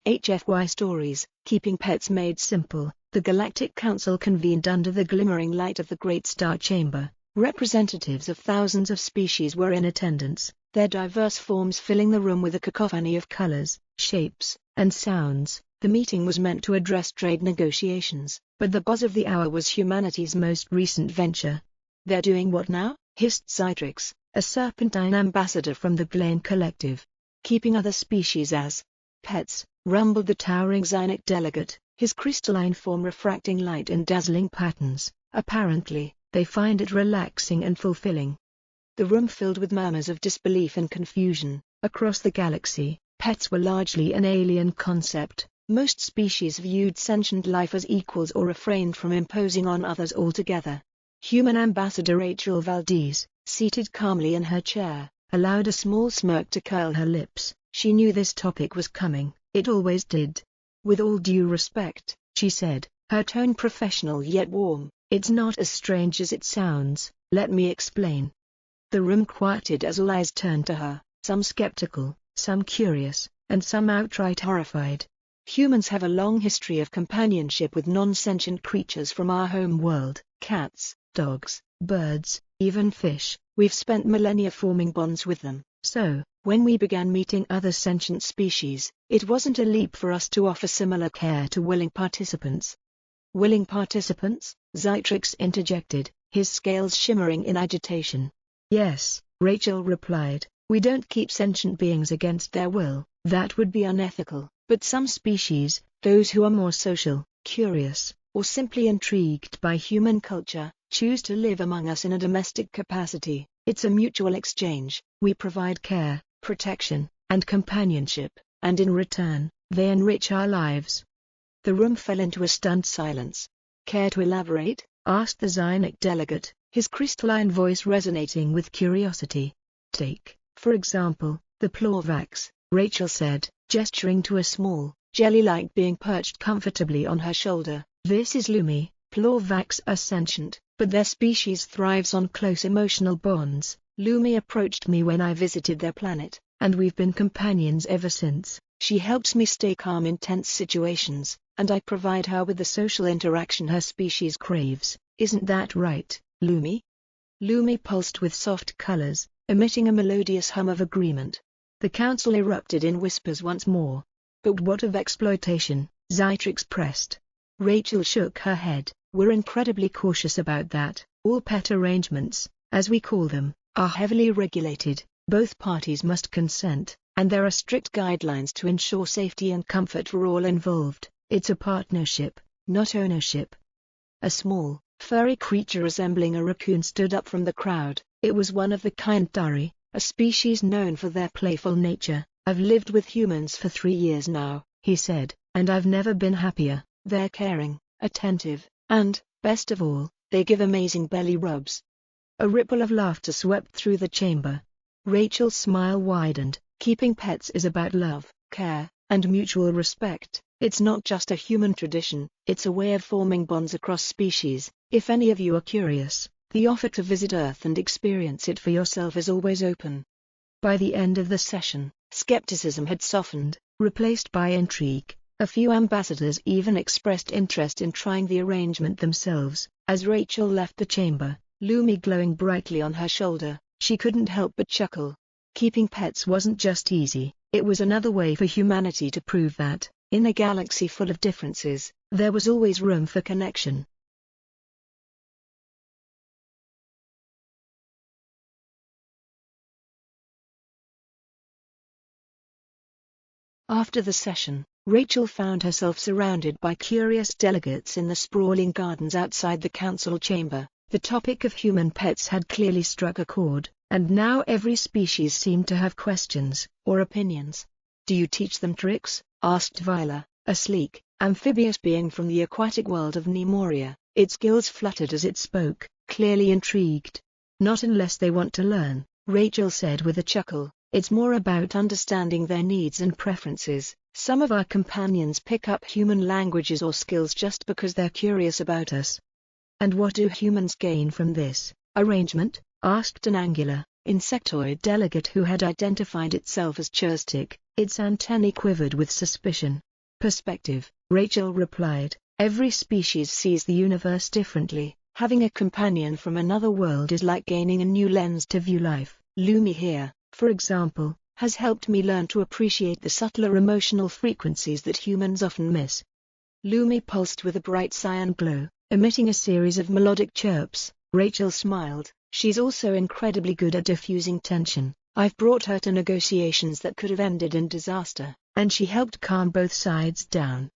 HFY Stories, Keeping Pets Made Simple. The Galactic Council convened under the glimmering light of the Great Star Chamber. Representatives of thousands of species were in attendance, their diverse forms filling the room with a cacophony of colors, shapes, and sounds. The meeting was meant to address trade negotiations, but the buzz of the hour was humanity's most recent venture. "They're doing what now?" hissed Zytrix, a serpentine ambassador from the Glane Collective. "Keeping other species as pets," rumbled the towering Zynic delegate, his crystalline form refracting light in dazzling patterns. "Apparently, they find it relaxing and fulfilling." The room filled with murmurs of disbelief and confusion. Across the galaxy, pets were largely an alien concept. Most species viewed sentient life as equals or refrained from imposing on others altogether. Human Ambassador Rachel Valdez, seated calmly in her chair, allowed a small smirk to curl her lips. She knew this topic was coming, it always did. "With all due respect," she said, her tone professional yet warm, "it's not as strange as it sounds. Let me explain." The room quieted as all eyes turned to her, some skeptical, some curious, and some outright horrified. Humans have a long history of companionship with non-sentient creatures from our home world. Cats, dogs, birds, even fish. We've spent millennia forming bonds with them. So, when we began meeting other sentient species, it wasn't a leap for us to offer similar care to willing participants. "Willing participants?" Zytrix interjected, his scales shimmering in agitation. "Yes," Rachel replied, "we don't keep sentient beings against their will, that would be unethical. But some species, those who are more social, curious, or simply intrigued by human culture, choose to live among us in a domestic capacity. It's a mutual exchange. We provide care, protection, and companionship, and in return, they enrich our lives." The room fell into a stunned silence. "Care to elaborate?" asked the Zynic delegate, his crystalline voice resonating with curiosity. "Take, for example, the Plorvax," Rachel said, gesturing to a small, jelly-like being perched comfortably on her shoulder. "This is Lumi. Plorvax are sentient, but their species thrives on close emotional bonds. Lumi approached me when I visited their planet, and we've been companions ever since. She helps me stay calm in tense situations, and I provide her with the social interaction her species craves. Isn't that right, Lumi?" Lumi pulsed with soft colors, emitting a melodious hum of agreement. The council erupted in whispers once more. "But what of exploitation?" Zytrix pressed. Rachel shook her head. "We're incredibly cautious about that. All pet arrangements, as we call them, are heavily regulated. Both parties must consent, and there are strict guidelines to ensure safety and comfort for all involved. It's a partnership, not ownership." A small, furry creature resembling a raccoon stood up from the crowd. It was one of the Kindari, a species known for their playful nature. "I've lived with humans for 3 years now," he said, "and I've never been happier. They're caring, attentive, and, best of all, they give amazing belly rubs." A ripple of laughter swept through the chamber. Rachel's smile widened. "Keeping pets is about love, care, and mutual respect. It's not just a human tradition, it's a way of forming bonds across species. If any of you are curious, the offer to visit Earth and experience it for yourself is always open." By the end of the session, skepticism had softened, replaced by intrigue. A few ambassadors even expressed interest in trying the arrangement themselves. As Rachel left the chamber, Lumi glowing brightly on her shoulder, she couldn't help but chuckle. Keeping pets wasn't just easy, it was another way for humanity to prove that, in a galaxy full of differences, there was always room for connection. After the session, Rachel found herself surrounded by curious delegates in the sprawling gardens outside the council chamber. The topic of human pets had clearly struck a chord, and now every species seemed to have questions or opinions. "Do you teach them tricks?" asked Viola, a sleek, amphibious being from the aquatic world of Nemoria. Its gills fluttered as it spoke, clearly intrigued. "Not unless they want to learn," Rachel said with a chuckle. "It's more about understanding their needs and preferences. Some of our companions pick up human languages or skills just because they're curious about us." "And what do humans gain from this arrangement?" asked an angular, insectoid delegate who had identified itself as Churstic. Its antennae quivered with suspicion. Perspective, Rachel replied. Every species sees the universe differently. Having a companion from another world is like gaining a new lens to view life. Lumi here, for example, has helped me learn to appreciate the subtler emotional frequencies that humans often miss. Lumi pulsed with a bright cyan glow, emitting a series of melodic chirps. Rachel smiled. She's also incredibly good at diffusing tension. I've brought her to negotiations that could have ended in disaster, and she helped calm both sides down.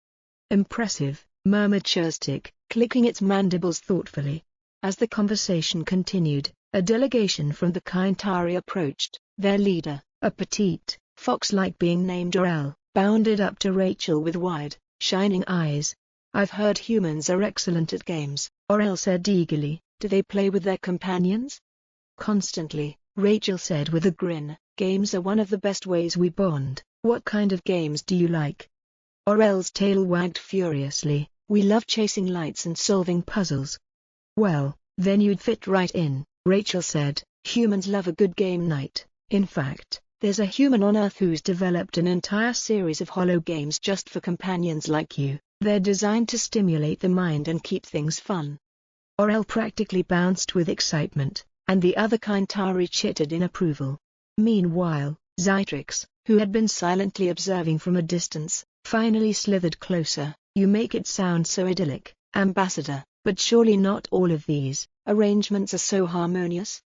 Impressive, murmured Cherstic, clicking its mandibles thoughtfully. As the conversation continued, a delegation from the Kaintari approached. Their leader, a petite, fox-like being named Orel, bounded up to Rachel with wide, shining eyes. I've heard humans are excellent at games, Orel said eagerly. Do they play with their companions? Constantly, Rachel said with a grin. Games are one of the best ways we bond. What kind of games do you like? Orel's tail wagged furiously. We love chasing lights and solving puzzles. Well, then you'd fit right in, Rachel said. Humans love a good game night. In fact, there's a human on Earth who's developed an entire series of holo games just for companions like you. They're designed to stimulate the mind and keep things fun. Orel practically bounced with excitement, and the other Kaintari chittered in approval. Meanwhile, Zytrix, who had been silently observing from a distance, finally slithered closer. You make it sound so idyllic, Ambassador, but surely not all of these arrangements are so harmonious?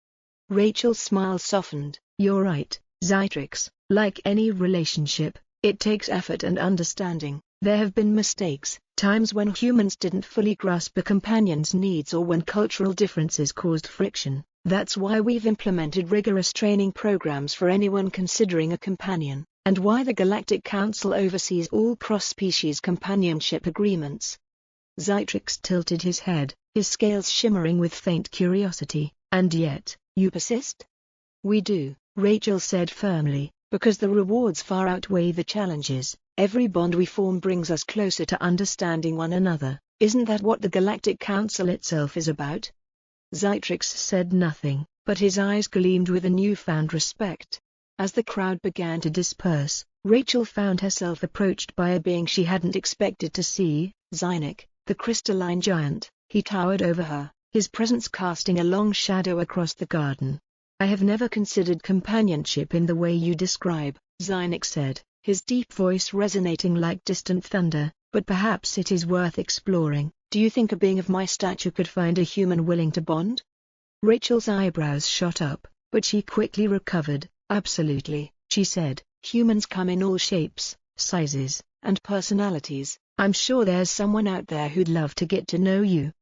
Rachel's smile softened. You're right, Zytrix. Like any relationship, it takes effort and understanding. There have been mistakes, times when humans didn't fully grasp a companion's needs or when cultural differences caused friction. That's why we've implemented rigorous training programs for anyone considering a companion, and why the Galactic Council oversees all cross-species companionship agreements. Zytrix tilted his head, his scales shimmering with faint curiosity. And yet, you persist? We do, Rachel said firmly, because the rewards far outweigh the challenges. Every bond we form brings us closer to understanding one another. Isn't that what the Galactic Council itself is about? Zytrix said nothing, but his eyes gleamed with a newfound respect. As the crowd began to disperse, Rachel found herself approached by a being she hadn't expected to see, Zynik, the crystalline giant. He towered over her, his presence casting a long shadow across the garden. I have never considered companionship in the way you describe, Zynik said, his deep voice resonating like distant thunder, but perhaps it is worth exploring. Do you think a being of my stature could find a human willing to bond? Rachel's eyebrows shot up, but she quickly recovered. Absolutely, she said. Humans come in all shapes, sizes, and personalities. I'm sure there's someone out there who'd love to get to know you.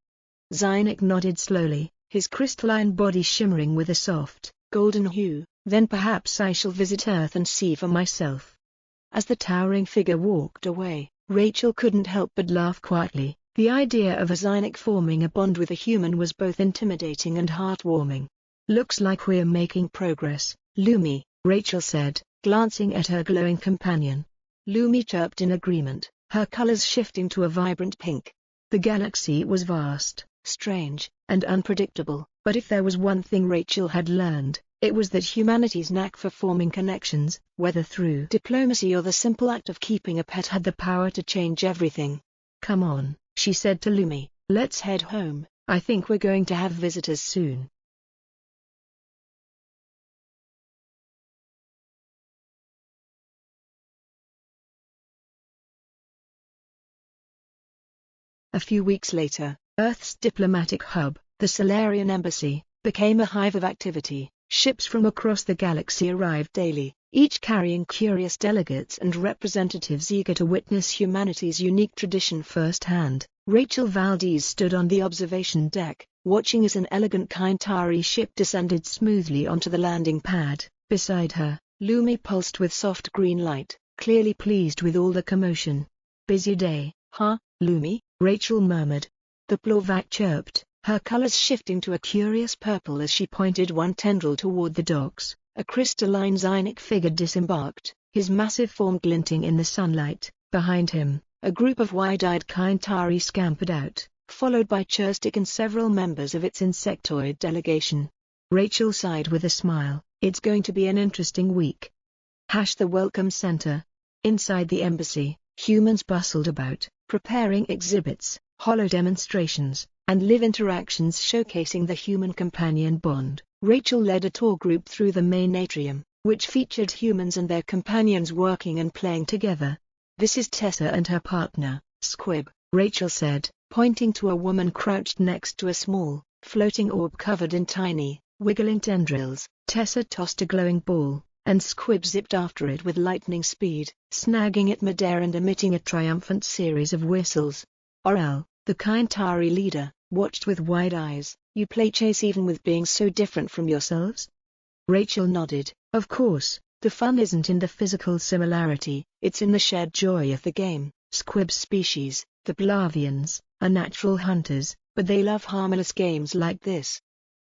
Zynik nodded slowly, his crystalline body shimmering with a soft, golden hue. Then perhaps I shall visit Earth and see for myself. As the towering figure walked away, Rachel couldn't help but laugh quietly. The idea of a Zynik forming a bond with a human was both intimidating and heartwarming. Looks like we're making progress, Lumi, Rachel said, glancing at her glowing companion. Lumi chirped in agreement, her colors shifting to a vibrant pink. The galaxy was vast, strange, and unpredictable, but if there was one thing Rachel had learned, it was that humanity's knack for forming connections, whether through diplomacy or the simple act of keeping a pet, had the power to change everything. Come on, she said to Lumi, let's head home. I think we're going to have visitors soon. A few weeks later, Earth's diplomatic hub, the Solarian Embassy, became a hive of activity. Ships from across the galaxy arrived daily, each carrying curious delegates and representatives eager to witness humanity's unique tradition firsthand. Rachel Valdez stood on the observation deck, watching as an elegant Kaintari ship descended smoothly onto the landing pad. Beside her, Lumi pulsed with soft green light, clearly pleased with all the commotion. Busy day, huh, Lumi? Rachel murmured. The Blorvac chirped, her colors shifting to a curious purple as she pointed one tendril toward the docks. A crystalline Zynik figure disembarked, his massive form glinting in the sunlight. Behind him, a group of wide-eyed Kaintari scampered out, followed by Cherstic and several members of its insectoid delegation. Rachel sighed with a smile. It's going to be an interesting week. The Welcome Center. Inside the embassy, Humans bustled about, preparing exhibits, holo demonstrations, and live interactions showcasing the human-companion bond. Rachel led a tour group through the main atrium, which featured humans and their companions working and playing together. "This is Tessa and her partner, Squib," Rachel said, pointing to a woman crouched next to a small, floating orb covered in tiny, wiggling tendrils. Tessa tossed a glowing ball, and Squib zipped after it with lightning speed, snagging it midair and emitting a triumphant series of whistles. Orel, the Kaintari leader, watched with wide eyes. "You play chase even with being so different from yourselves?" Rachel nodded. "Of course, the fun isn't in the physical similarity, it's in the shared joy of the game." Squib's species, the Blavians, are natural hunters, but they love harmless games like this.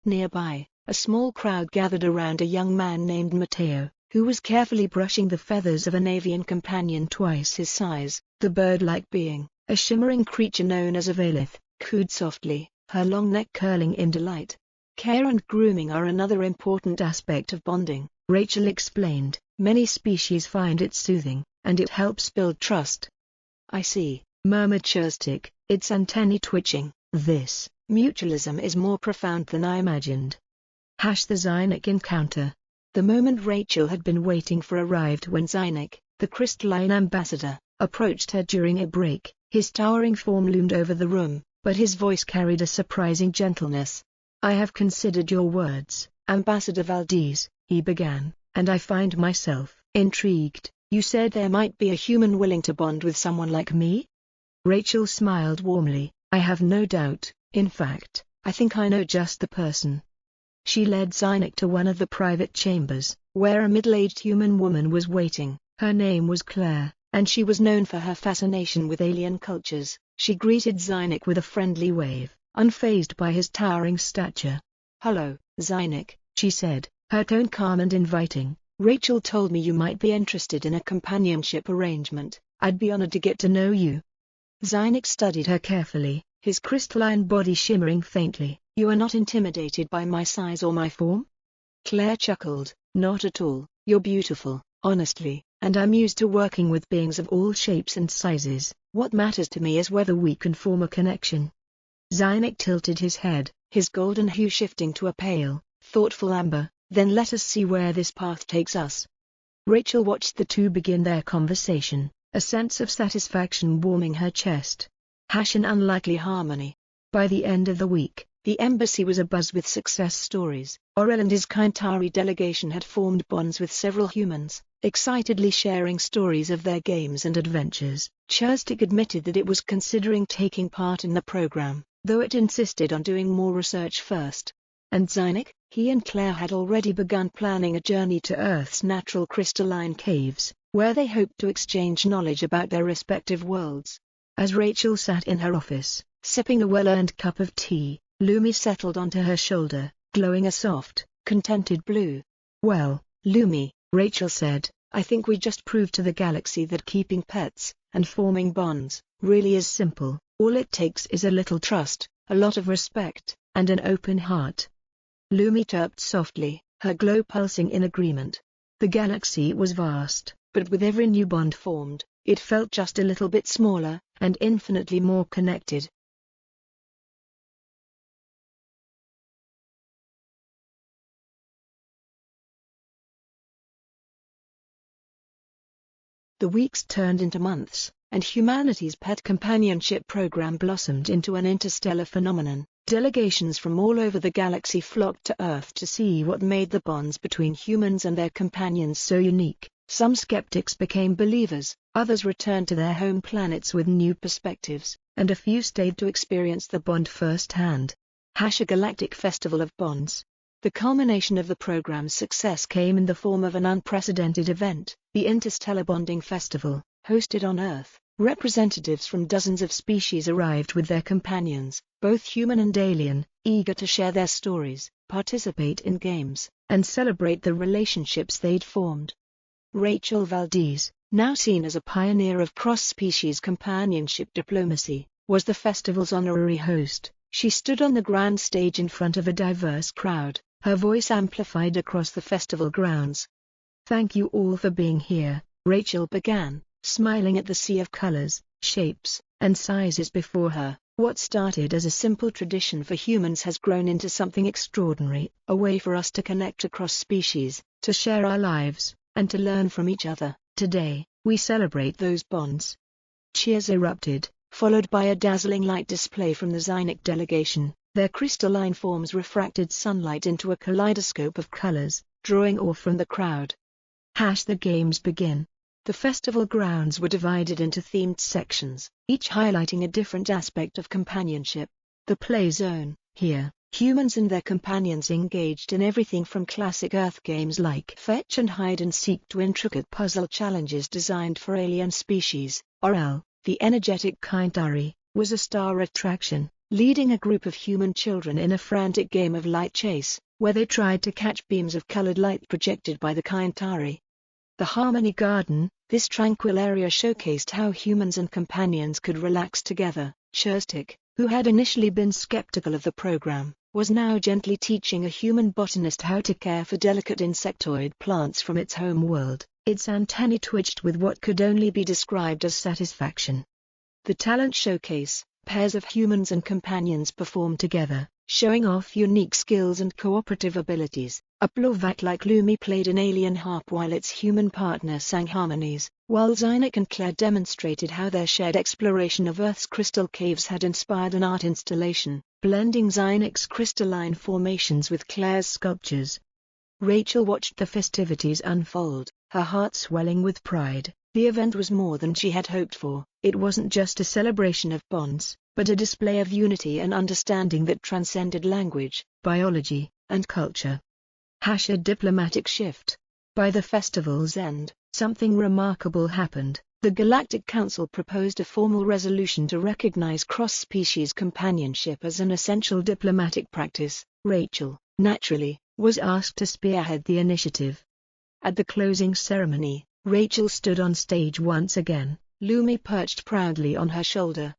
Nearby, a small crowd gathered around a young man named Matteo, who was carefully brushing the feathers of an avian companion twice his size. The bird-like being, a shimmering creature known as a Valith, cooed softly, her long neck curling in delight. Care and grooming are another important aspect of bonding, Rachel explained. Many species find it soothing, and it helps build trust. "I see," murmured Cherstic, its antennae twitching. "This mutualism is more profound than I imagined." The Zynic encounter. The moment Rachel had been waiting for arrived when Zynic, the crystalline ambassador, approached her during a break. His towering form loomed over the room, but his voice carried a surprising gentleness. "I have considered your words, Ambassador Valdez," he began, "and I find myself intrigued. You said there might be a human willing to bond with someone like me?" Rachel smiled warmly. "I have no doubt. In fact, I think I know just the person." She led Zynic to one of the private chambers, where a middle-aged human woman was waiting. Her name was Claire, and she was known for her fascination with alien cultures. She greeted Zynic with a friendly wave, unfazed by his towering stature. "Hello, Zynic," she said, her tone calm and inviting. "Rachel told me you might be interested in a companionship arrangement. I'd be honored to get to know you." Zynic studied her carefully, his crystalline body shimmering faintly. "You are not intimidated by my size or my form?" Claire chuckled. "Not at all. You're beautiful, honestly, and I'm used to working with beings of all shapes and sizes. What matters to me is whether we can form a connection." Zynic tilted his head, his golden hue shifting to a pale, thoughtful amber. "Then let us see where this path takes us." Rachel watched the two begin their conversation, a sense of satisfaction warming her chest. An unlikely harmony. By the end of the week, the embassy was abuzz with success stories. Orel and his Kaintari delegation had formed bonds with several humans, excitedly sharing stories of their games and adventures. Cherstic admitted that it was considering taking part in the program, though it insisted on doing more research first. And Zynic? He and Claire had already begun planning a journey to Earth's natural crystalline caves, where they hoped to exchange knowledge about their respective worlds. As Rachel sat in her office, sipping a well-earned cup of tea, Lumi settled onto her shoulder, glowing a soft, contented blue. "Well, Lumi," Rachel said, "I think we just proved to the galaxy that keeping pets, and forming bonds, really is simple. All it takes is a little trust, a lot of respect, and an open heart." Lumi chirped softly, her glow pulsing in agreement. The galaxy was vast, but with every new bond formed, it felt just a little bit smaller, and infinitely more connected. The weeks turned into months, and humanity's pet companionship program blossomed into an interstellar phenomenon. Delegations from all over the galaxy flocked to Earth to see what made the bonds between humans and their companions so unique. Some skeptics became believers, others returned to their home planets with new perspectives, and a few stayed to experience the bond firsthand. A Galactic Festival of Bonds. The culmination of the program's success came in the form of an unprecedented event, the Interstellar Bonding Festival, hosted on Earth. Representatives from dozens of species arrived with their companions, both human and alien, eager to share their stories, participate in games, and celebrate the relationships they'd formed. Rachel Valdez, now seen as a pioneer of cross-species companionship diplomacy, was the festival's honorary host. She stood on the grand stage in front of a diverse crowd, her voice amplified across the festival grounds. "Thank you all for being here," Rachel began. smiling at the sea of colors, shapes, and sizes before her. What started as a simple tradition for humans has grown into something extraordinary, a way for us to connect across species, to share our lives, and to learn from each other. Today, we celebrate those bonds. Cheers erupted, followed by a dazzling light display from the Zynic delegation. Their crystalline forms refracted sunlight into a kaleidoscope of colors, drawing awe from the crowd. The games begin. The festival grounds were divided into themed sections, each highlighting a different aspect of companionship. The play zone. Here, humans and their companions engaged in everything from classic Earth games like fetch and hide and seek to intricate puzzle challenges designed for alien species. Orel, the energetic Kaintari, was a star attraction, leading a group of human children in a frantic game of light chase, where they tried to catch beams of colored light projected by the Kaintari. The Harmony Garden, this tranquil area showcased how humans and companions could relax together. Cherstik, who had initially been skeptical of the program, was now gently teaching a human botanist how to care for delicate insectoid plants from its home world. Its antennae twitched with what could only be described as satisfaction. The talent showcase, pairs of humans and companions performed together, showing off unique skills and cooperative abilities. A Blovat like Lumi played an alien harp while its human partner sang harmonies, while Zynic and Claire demonstrated how their shared exploration of Earth's crystal caves had inspired an art installation, blending Zynic's crystalline formations with Claire's sculptures. Rachel watched the festivities unfold, her heart swelling with pride. The event was more than she had hoped for. It wasn't just a celebration of bonds, but a display of unity and understanding that transcended language, biology, and culture. A diplomatic shift. By the festival's end, something remarkable happened. The Galactic Council proposed a formal resolution to recognize cross-species companionship as an essential diplomatic practice. Rachel, naturally, was asked to spearhead the initiative. At the closing ceremony, Rachel stood on stage once again, Lumi perched proudly on her shoulder.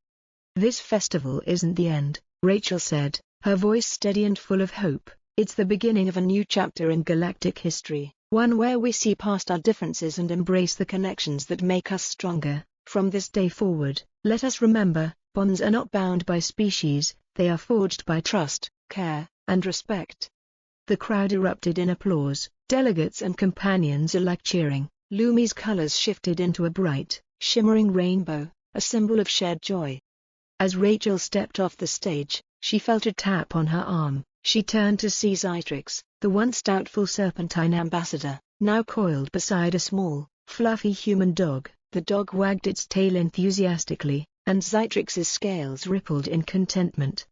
"This festival isn't the end," Rachel said, her voice steady and full of hope. "It's the beginning of a new chapter in galactic history, one where we see past our differences and embrace the connections that make us stronger. From this day forward, let us remember, bonds are not bound by species, they are forged by trust, care, and respect." The crowd erupted in applause, delegates and companions alike cheering. Lumi's colors shifted into a bright, shimmering rainbow, a symbol of shared joy. As Rachel stepped off the stage, she felt a tap on her arm. She turned to see Zytrix, the once doubtful serpentine ambassador, now coiled beside a small, fluffy human dog. The dog wagged its tail enthusiastically, and Zytrix's scales rippled in contentment.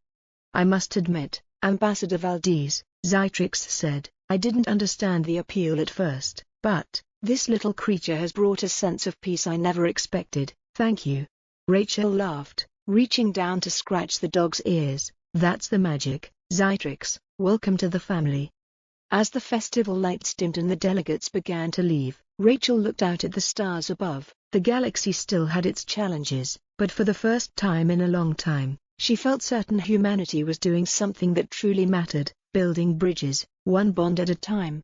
"I must admit, Ambassador Valdez," Zytrix said, "I didn't understand the appeal at first, but this little creature has brought a sense of peace I never expected. Thank you." Rachel laughed, reaching down to scratch the dog's ears. "That's the magic, Zytrix, welcome to the family." As the festival lights dimmed and the delegates began to leave, Rachel looked out at the stars above. The galaxy still had its challenges, but for the first time in a long time, she felt certain humanity was doing something that truly mattered, building bridges, one bond at a time.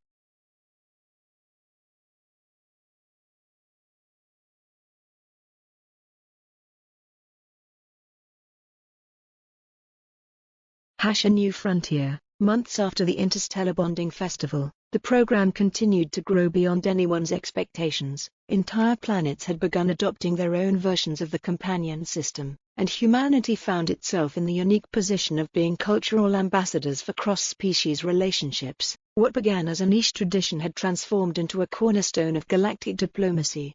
A New Frontier. Months after the Interstellar Bonding Festival, the program continued to grow beyond anyone's expectations. Entire planets had begun adopting their own versions of the companion system, and humanity found itself in the unique position of being cultural ambassadors for cross-species relationships. What began as a niche tradition had transformed into a cornerstone of galactic diplomacy.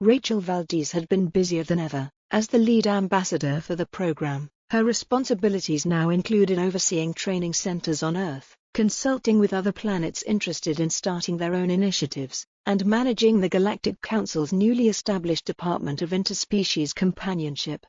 Rachel Valdez had been busier than ever, as the lead ambassador for the program. Her responsibilities now included overseeing training centers on Earth, consulting with other planets interested in starting their own initiatives, and managing the Galactic Council's newly established Department of Interspecies Companionship.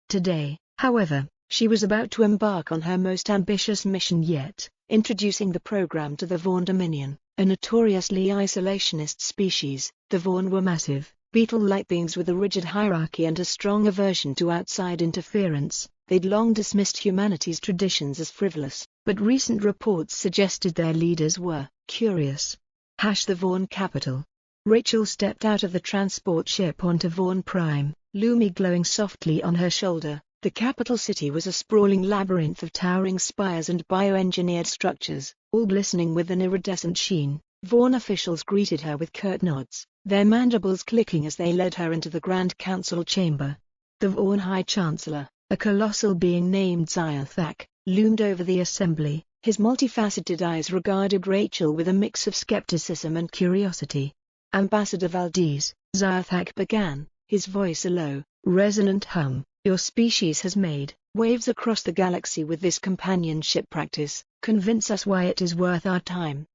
Today, however, she was about to embark on her most ambitious mission yet, introducing the program to the Vaughn Dominion, a notoriously isolationist species. The Vaughn were massive, beetle-like beings with a rigid hierarchy and a strong aversion to outside interference. They'd long dismissed humanity's traditions as frivolous, but recent reports suggested their leaders were curious. The Vaughn capital. Rachel stepped out of the transport ship onto Vaughn Prime, Lumi glowing softly on her shoulder. The capital city was a sprawling labyrinth of towering spires and bioengineered structures, all glistening with an iridescent sheen. Vaughn officials greeted her with curt nods, their mandibles clicking as they led her into the Grand Council chamber. The Vaughn High Chancellor, a colossal being named Zyathak, loomed over the assembly. His multifaceted eyes regarded Rachel with a mix of skepticism and curiosity. Ambassador Valdez, Zyathak began, his voice a low, resonant hum. Your species has made waves across the galaxy with this companionship practice. Convince us why it is worth our time.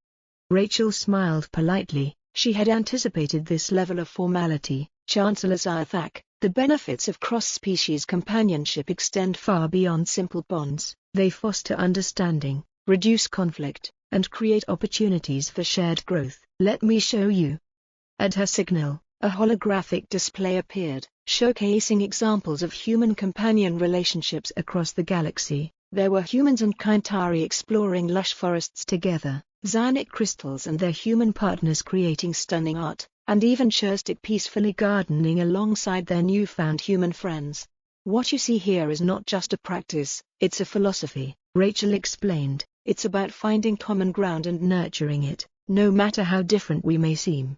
Rachel smiled politely. She had anticipated this level of formality. Chancellor Zyathak, the benefits of cross-species companionship extend far beyond simple bonds. They foster understanding, reduce conflict, and create opportunities for shared growth. Let me show you. At her signal, a holographic display appeared, showcasing examples of human-companion relationships across the galaxy. There were humans and Kaintari exploring lush forests together, Zyanic crystals and their human partners creating stunning art, and even Shurstic peacefully gardening alongside their newfound human friends. What you see here is not just a practice, it's a philosophy, Rachel explained. It's about finding common ground and nurturing it, no matter how different we may seem.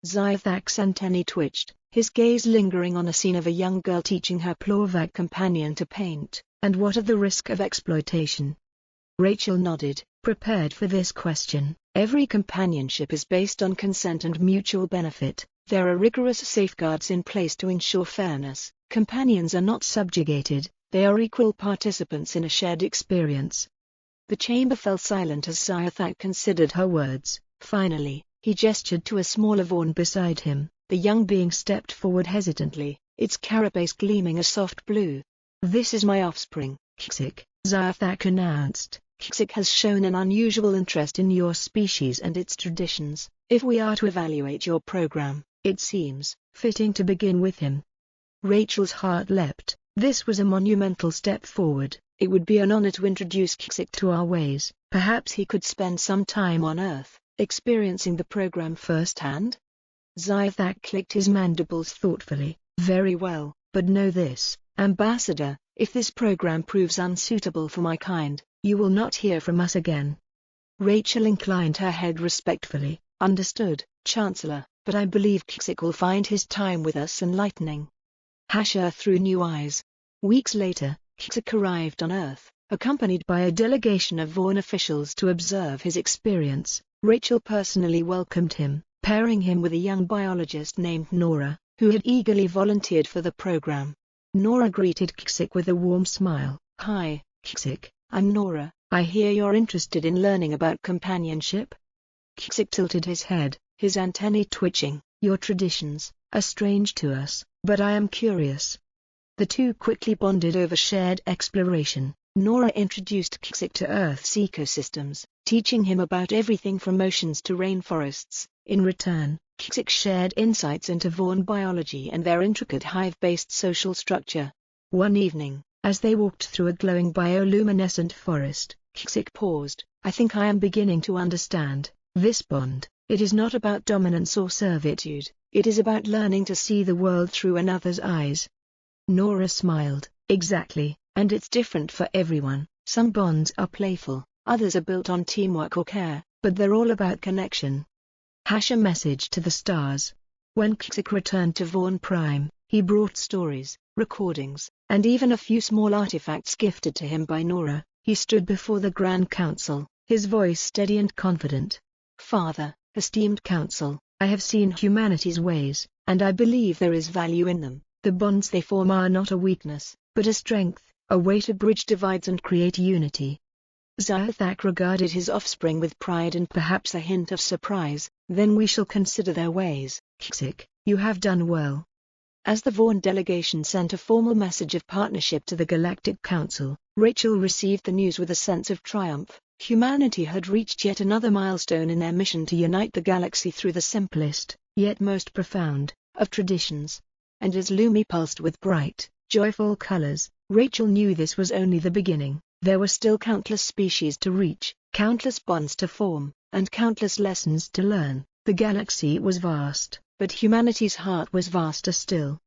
Zyathak's antennae twitched, his gaze lingering on a scene of a young girl teaching her Plorvac companion to paint. And what of the risk of exploitation? Rachel nodded, prepared for this question. Every companionship is based on consent and mutual benefit. There are rigorous safeguards in place to ensure fairness. Companions are not subjugated, they are equal participants in a shared experience. The chamber fell silent as Zyathak considered her words. Finally, he gestured to a smaller Vaughn beside him. The young being stepped forward hesitantly, its carapace gleaming a soft blue. This is my offspring, Kixik, Zyathak announced. Kixik has shown an unusual interest in your species and its traditions. If we are to evaluate your program, it seems fitting to begin with him. Rachel's heart leapt. This was a monumental step forward. It would be an honor to introduce Kixik to our ways. Perhaps he could spend some time on Earth, experiencing the program firsthand. Zyathak clicked his mandibles thoughtfully. Very well, but know this, Ambassador, if this program proves unsuitable for my kind, you will not hear from us again. Rachel inclined her head respectfully. Understood, Chancellor, but I believe Kixik will find his time with us enlightening. Hasher threw new eyes. Weeks later, Kixik arrived on Earth, accompanied by a delegation of Vaughn officials to observe his experience. Rachel personally welcomed him, pairing him with a young biologist named Nora, who had eagerly volunteered for the program. Nora greeted Kixik with a warm smile. Hi, Kixik, I'm Nora. I hear you're interested in learning about companionship? Kixik tilted his head, his antennae twitching. Your traditions are strange to us, but I am curious. The two quickly bonded over shared exploration. Nora introduced Kixik to Earth's ecosystems, teaching him about everything from oceans to rainforests. In return, Kixik shared insights into Vaughn biology and their intricate hive-based social structure. One evening, as they walked through a glowing bioluminescent forest, Kixik paused. I think I am beginning to understand this bond. It is not about dominance or servitude, it is about learning to see the world through another's eyes. Nora smiled. Exactly, and it's different for everyone. Some bonds are playful, others are built on teamwork or care, but they're all about connection. Hash a message to the stars. When Kixik returned to Vaughn Prime, he brought stories, recordings, and even a few small artifacts gifted to him by Nora. He stood before the Grand Council, his voice steady and confident. Father, esteemed council, I have seen humanity's ways, and I believe there is value in them. The bonds they form are not a weakness, but a strength, a way to bridge divides and create unity. Zyathak regarded his offspring with pride and perhaps a hint of surprise. Then we shall consider their ways. Kixik, you have done well. As the Vaughn delegation sent a formal message of partnership to the Galactic Council, Rachel received the news with a sense of triumph. Humanity had reached yet another milestone in their mission to unite the galaxy through the simplest, yet most profound, of traditions. And as Lumi pulsed with bright, joyful colors, Rachel knew this was only the beginning. There were still countless species to reach, countless bonds to form, and countless lessons to learn. The galaxy was vast, but humanity's heart was vaster still.